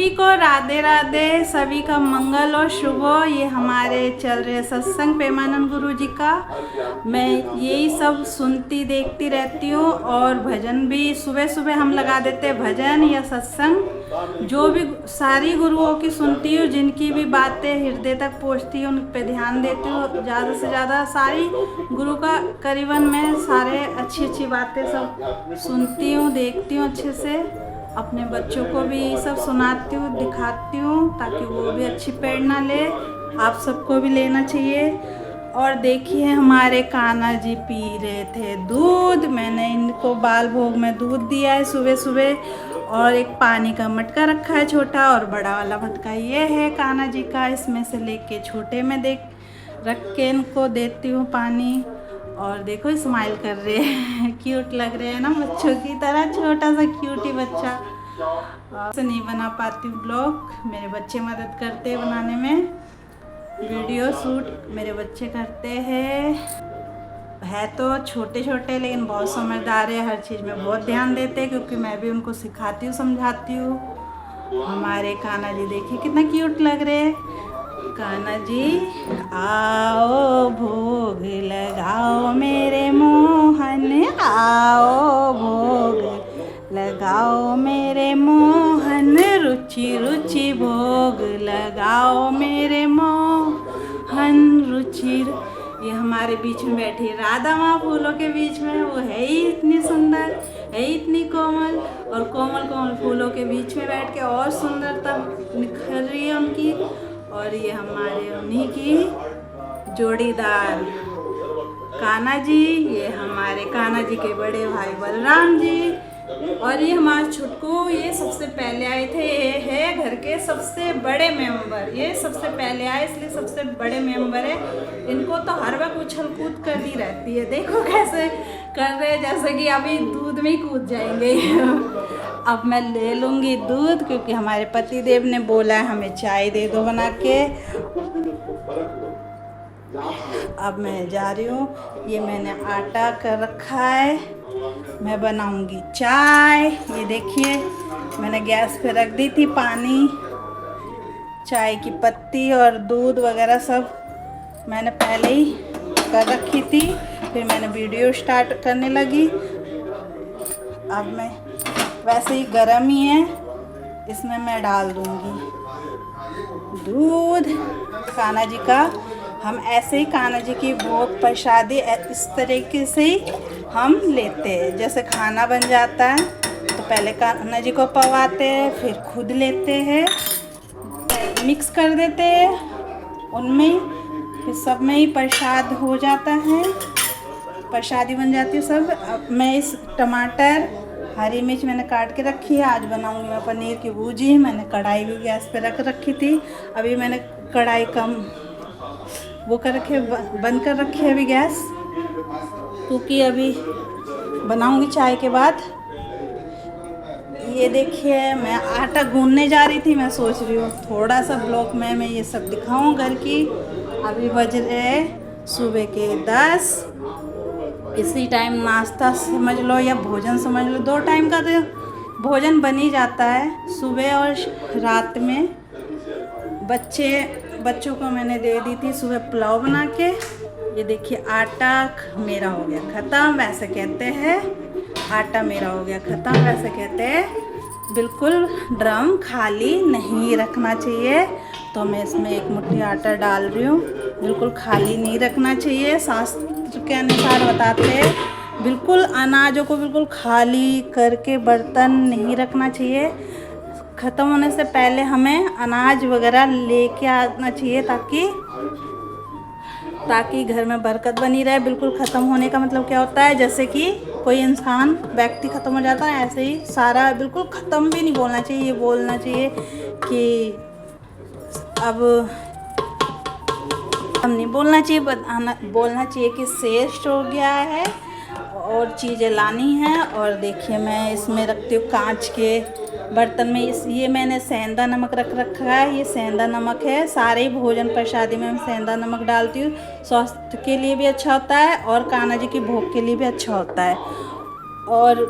सभी को राधे राधे, सभी का मंगल और शुभ हो। ये हमारे चल रहे सत्संग प्रेमानंद गुरु जी का। मैं यही सब सुनती देखती रहती हूँ और भजन भी सुबह सुबह हम लगा देते हैं, भजन या सत्संग जो भी सारी गुरुओं की सुनती हूँ, जिनकी भी बातें हृदय तक पहुँचती हूँ उन पे ध्यान देती हूँ। ज़्यादा से ज़्यादा सारी गुरु का करीबन मैं सारे अच्छी अच्छी बातें सब सुनती हूँ, देखती हूँ अच्छे से। अपने बच्चों को भी यही सब सुनाती हूँ, दिखाती हूँ ताकि वो भी अच्छी प्रेरणा ले। आप सबको भी लेना चाहिए। और देखिए हमारे कान्हा जी पी रहे थे दूध। मैंने इनको बाल भोग में दूध दिया है सुबह सुबह। और एक पानी का मटका रखा है छोटा, और बड़ा वाला मटका ये है कान्हा जी का। इसमें से लेके छोटे में रख के इनको देती हूँ पानी। और देखो स्माइल कर रहे हैं, क्यूट लग रहे हैं ना, बच्चों की तरह। छोटा सा क्यूटी बच्चा। से नहीं बना पाती हूँ ब्लॉग, मेरे बच्चे मदद करते हैं बनाने में। वीडियो शूट मेरे बच्चे करते हैं। है तो छोटे छोटे लेकिन बहुत समझदार है, हर चीज़ में बहुत ध्यान देते हैं क्योंकि मैं भी उनको सिखाती हूँ, समझाती हूँ। हमारे कान्हा जी देखिए कितना क्यूट लग रहे हैं। कान्हा जी आओ भोग लगाओ मेरे मोहन, आओ भोग लगाओ मेरे मोहन, रुचि रुचि भोग लगाओ मेरे मोहन, रुचि। ये हमारे बीच में बैठी राधा माँ फूलों के बीच में। वो है ही इतनी सुंदर, है ही इतनी कोमल, और कोमल कोमल फूलों के बीच में बैठ के और सुंदरता निखर रही है उनकी। और ये हमारे उन्हीं की जोड़ीदार कान्हा जी, ये हमारे कान्हा जी के बड़े भाई बलराम जी। और ये हमारे छुटकू, ये सबसे पहले आए थे। ये है घर के सबसे बड़े मेंबर, ये सबसे पहले आए इसलिए सबसे बड़े मेंबर है। इनको तो हर वक्त उछल कूद करती रहती है। देखो कैसे कर रहे हैं, जैसे कि अभी दूध में ही कूद जाएंगे। अब मैं ले लूँगी दूध क्योंकि हमारे पति देव ने बोला है हमें चाय दे दो बना के। अब मैं जा रही हूँ। ये मैंने आटा कर रखा है, मैं बनाऊंगी चाय। ये देखिए मैंने गैस पे रख दी थी पानी, चाय की पत्ती और दूध वगैरह सब मैंने पहले ही कर रखी थी। फिर मैंने वीडियो स्टार्ट करने लगी। अब मैं वैसे ही गर्म ही है, इसमें मैं डाल दूंगी दूध कान्हा जी का। हम ऐसे ही कान्हा जी की भोग प्रसादी इस तरीके से ही हम लेते हैं। जैसे खाना बन जाता है तो पहले कान्हा जी को पवाते हैं, फिर खुद लेते हैं, मिक्स कर देते हैं उनमें, फिर सब में ही प्रसाद हो जाता है, प्रसादी बन जाती है सब। अब मैं इस टमाटर हरी मिर्च मैंने काट के रखी है। आज बनाऊंगी मैं पनीर की भुर्जी। मैंने कढ़ाई भी गैस पे रख रखी थी। अभी मैंने कढ़ाई कम वो कर रखे, बंद कर रखी है अभी गैस, क्योंकि अभी बनाऊंगी चाय के बाद। ये देखिए मैं आटा गूंदने जा रही थी। मैं सोच रही हूँ थोड़ा सा ब्लॉग में मैं ये सब दिखाऊँ घर की। अभी बज रहे सुबह के 10। इसी टाइम नाश्ता समझ लो या भोजन समझ लो, 2 टाइम का तो भोजन बन ही जाता है, सुबह और रात में। बच्चों को मैंने दे दी थी सुबह पुलाव बना के। ये देखिए आटा मेरा हो गया ख़त्म, वैसे कहते हैं आटा मेरा हो गया ख़त्म, वैसे कहते हैं बिल्कुल ड्रम खाली नहीं रखना चाहिए। तो मैं इसमें 1 मुट्ठी आटा डाल रही हूँ। बिल्कुल खाली नहीं रखना चाहिए, शास्त्र के अनुसार बताते हैं बिल्कुल अनाजों को बिल्कुल खाली करके बर्तन नहीं रखना चाहिए। ख़त्म होने से पहले हमें अनाज वगैरह लेके आना चाहिए ताकि घर में बरकत बनी रहे। बिल्कुल ख़त्म होने का मतलब क्या होता है, जैसे कि कोई इंसान व्यक्ति ख़त्म हो जाता है, ऐसे ही सारा बिल्कुल ख़त्म भी नहीं बोलना चाहिए। ये बोलना चाहिए कि अब हम नहीं बोलना चाहिए, बोलना चाहिए कि श्रेष्ठ हो गया है और चीज़ें लानी हैं। और देखिए मैं इसमें रखती हूँ कांच के बर्तन में। ये मैंने सेंधा नमक रख रखा है, ये सेंधा नमक है। सारे ही भोजन प्रसादी में मैं सेंधा नमक डालती हूँ। स्वास्थ्य के लिए भी अच्छा होता है और कान्हा जी की भोग के लिए भी अच्छा होता है। और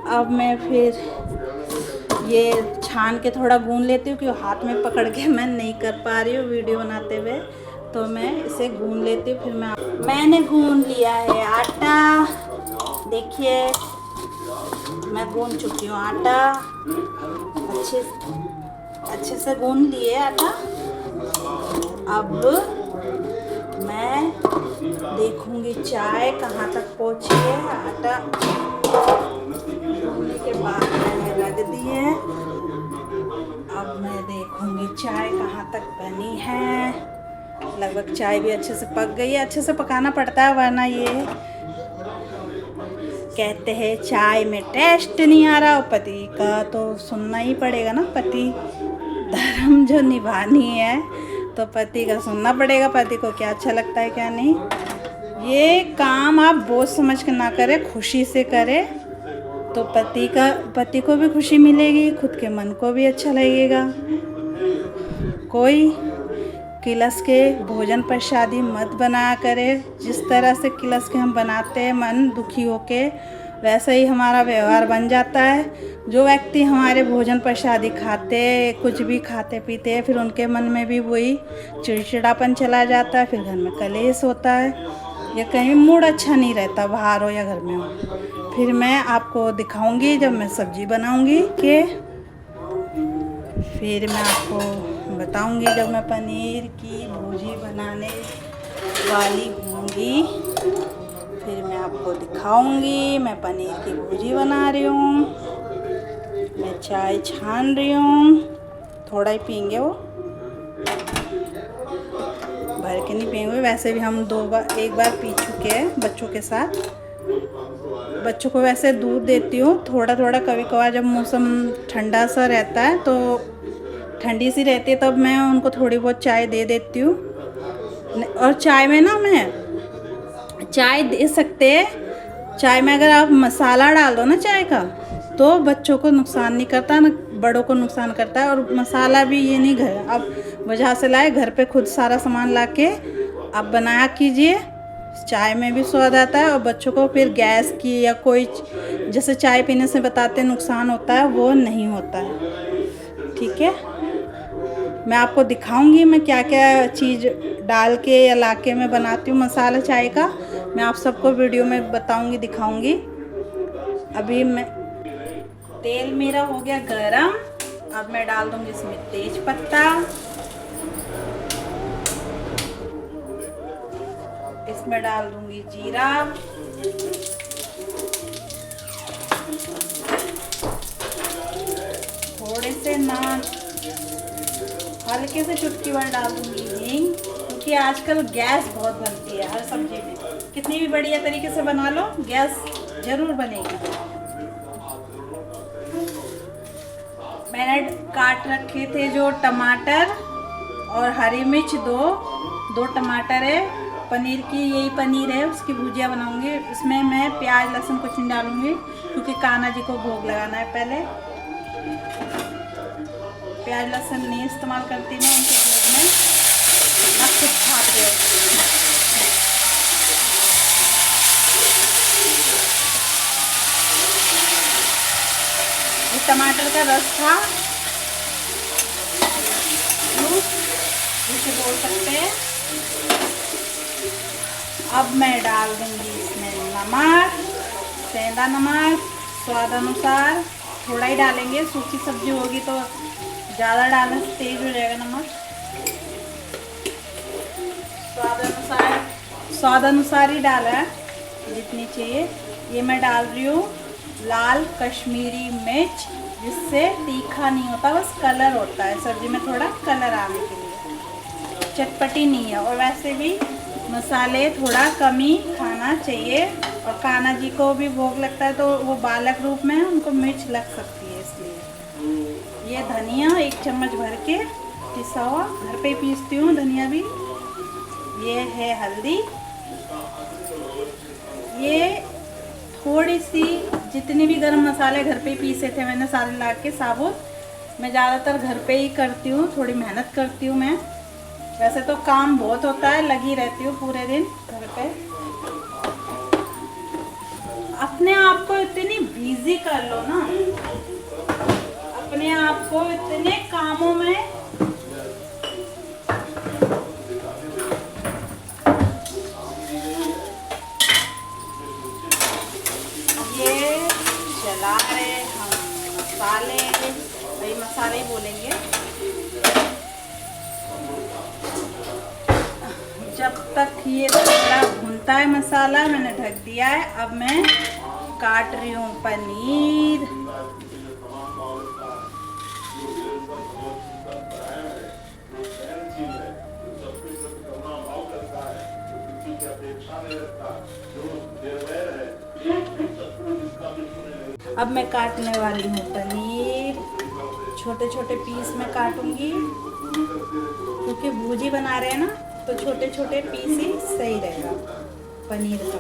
अब मैं फिर ये छान के थोड़ा गूंद लेती हूँ, क्योंकि हाथ में पकड़ के मैं नहीं कर पा रही हूँ वीडियो बनाते हुए, तो मैं इसे गूंद लेती हूँ। फिर मैंने गूंद लिया है आटा, देखिए मैं गूंद चुकी हूँ आटा, अच्छे से गूंद लिए आटा। अब मैं देखूंगी चाय कहाँ तक पहुँची है। आटा गूंदने के बाद मैंने रख दी है। अब मैं देखूंगी चाय कहाँ तक बनी है। लगभग चाय भी अच्छे से पक गई है। अच्छे से पकाना पड़ता है, वरना ये कहते हैं चाय में टेस्ट नहीं आ रहा। और पति का तो सुनना ही पड़ेगा ना, पति धर्म जो निभानी है तो पति का सुनना पड़ेगा, पति को क्या अच्छा लगता है क्या नहीं। ये काम आप बोझ समझ के ना करें, खुशी से करें तो पति को भी खुशी मिलेगी, खुद के मन को भी अच्छा लगेगा। कोई किलस के भोजन प्रसादी मत बनाया करें। जिस तरह से किलस के हम बनाते हैं मन दुखी होके, वैसे ही हमारा व्यवहार बन जाता है। जो व्यक्ति हमारे भोजन प्रसादी खाते, कुछ भी खाते पीते हैं, फिर उनके मन में भी वही चिड़चिड़ापन चला जाता है, फिर घर में कलेश होता है या कहीं मूड अच्छा नहीं रहता, बाहर हो या घर में हो। फिर मैं आपको दिखाऊंगी जब मैं सब्ज़ी बनाऊंगी कि फिर मैं आपको बताऊंगी जब मैं पनीर की भुर्जी बनाने वाली होंगी, फिर मैं आपको दिखाऊंगी। मैं पनीर की भुर्जी बना रही हूँ, मैं चाय छान रही हूँ। थोड़ा ही पीएंगे, वो भर के नहीं पिएंगे। वैसे भी हम एक बार पी चुके हैं बच्चों के साथ। बच्चों को वैसे दूध देती हूँ थोड़ा थोड़ा, कभी कभार जब मौसम ठंडा सा रहता है तो ठंडी सी रहती है तब मैं उनको थोड़ी बहुत चाय दे देती हूँ। और चाय में ना मैं चाय दे सकते हैं, चाय में अगर आप मसाला डाल दो ना चाय का, तो बच्चों को नुकसान नहीं करता ना बड़ों को नुकसान करता है। और मसाला भी ये नहीं घर आप बाजार से लाए, घर पे खुद सारा सामान ला के आप बनाया कीजिए, चाय में भी स्वाद आता है। और बच्चों को फिर गैस की या कोई जैसे चाय पीने से बताते नुकसान होता है, वो नहीं होता है। ठीक है, मैं आपको दिखाऊंगी मैं क्या क्या चीज़ डाल के या ला के मैं बनाती हूँ मसाला चाय का। मैं आप सबको वीडियो में बताऊंगी, दिखाऊंगी। अभी मैं तेल मेरा हो गया गरम, अब मैं डाल दूंगी इसमें तेज पत्ता, इसमें डाल दूंगी जीरा, थोड़े से हल्के से चुटकी भर डाल दूंगी हींग, क्योंकि आजकल गैस बहुत बनती है हर सब्जी में। कितनी भी बढ़िया तरीके से बना लो, गैस जरूर बनेगी। मैंने काट रखे थे जो टमाटर और हरी मिर्च, दो टमाटर है। पनीर की यही पनीर है, उसकी भुजिया बनाऊंगी। इसमें मैं प्याज लहसुन कुछ नहीं डालूंगी, क्योंकि कान्हा जी को भोग लगाना है। पहले प्याज लहसुन नहीं इस्तेमाल करती मैं उनके भोग में, ना खुद खाते हैं। ये टमाटर का रस था, इसे बोल सकते हैं। अब मैं डाल दूंगी इसमें नमक, सेंधा नमक स्वाद अनुसार, थोड़ा ही डालेंगे, सूखी सब्जी होगी तो ज़्यादा डालने से तेज हो जाएगा नमक। स्वाद अनुसार ही डाला है, जितनी चाहिए। ये मैं डाल रही हूँ लाल कश्मीरी मिर्च, जिससे तीखा नहीं होता, बस कलर होता है सब्जी में, थोड़ा कलर आने के लिए, चटपटी नहीं है। और वैसे भी मसाले थोड़ा कम ही खाना चाहिए, और कान्हा जी को भी भोग लगता है तो वो बालक रूप में है, उनको मिर्च लग सकती है, इसलिए। ये धनिया 1 चम्मच भर के पिसा हुआ, घर पे पीसती हूँ धनिया भी। ये है हल्दी, ये थोड़ी सी, जितने भी गरम मसाले घर पे पीसे थे मैंने सारे ला के साबुत। मैं ज़्यादातर घर पे ही करती हूँ, थोड़ी मेहनत करती हूँ मैं। वैसे तो काम बहुत होता है, लगी रहती हूँ पूरे दिन घर पे। अपने आप को इतनी बिजी कर लो ना, अपने आप को इतने कामों में ये चला रहे हम मसाले, भाई मसाले ही बोलेंगे। जब तक ये थोड़ा भुनता है मसाला, मैंने ढक दिया है। अब मैं काट रही हूँ पनीर। अब मैं काटने वाली हूँ पनीर, छोटे छोटे पीस में काटूंगी क्योंकि भुजी बना रहे हैं ना, तो छोटे छोटे पीस ही सही रहेगा पनीर का।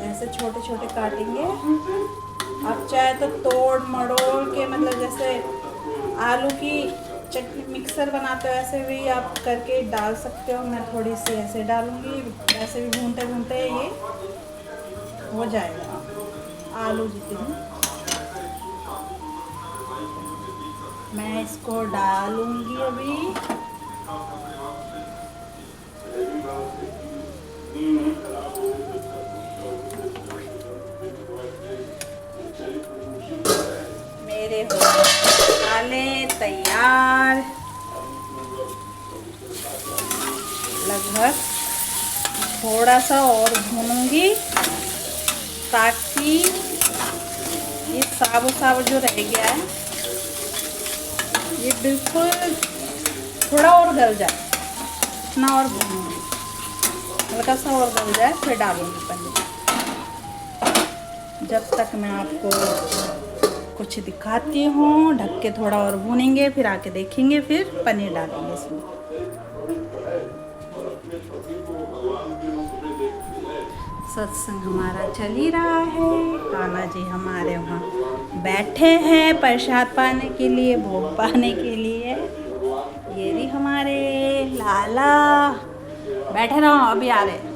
ऐसे छोटे छोटे काटेंगे। आप चाहे तो तोड़ मड़ोड़ के, मतलब जैसे आलू की चटनी मिक्सर बनाते हो ऐसे भी आप करके डाल सकते हो। मैं थोड़ी सी ऐसे डालूंगी, ऐसे भी भूनते भूनते ये हो जाएगा आलू जितनी। मैं इसको डालूंगी अभी। मेरे मसाले तैयार, लगभग थोड़ा सा और भूनूंगी ताकि ये साबुत जो रह गया है ये बिल्कुल थोड़ा और गल जाए। इतना और भूनूंगी, हल्का सा और गल जाए फिर डालूंगी पनीर। जब तक मैं आपको कुछ दिखाती हूँ, ढक के थोड़ा और भूनेंगे, फिर आके देखेंगे, फिर पनीर डालेंगे इसमें। सत्संग हमारा चल ही रहा है। कान्हा जी हमारे वहाँ बैठे हैं प्रसाद पाने के लिए, भोग पाने के लिए। ये भी हमारे लाला बैठे रहो, अभी आ रहे।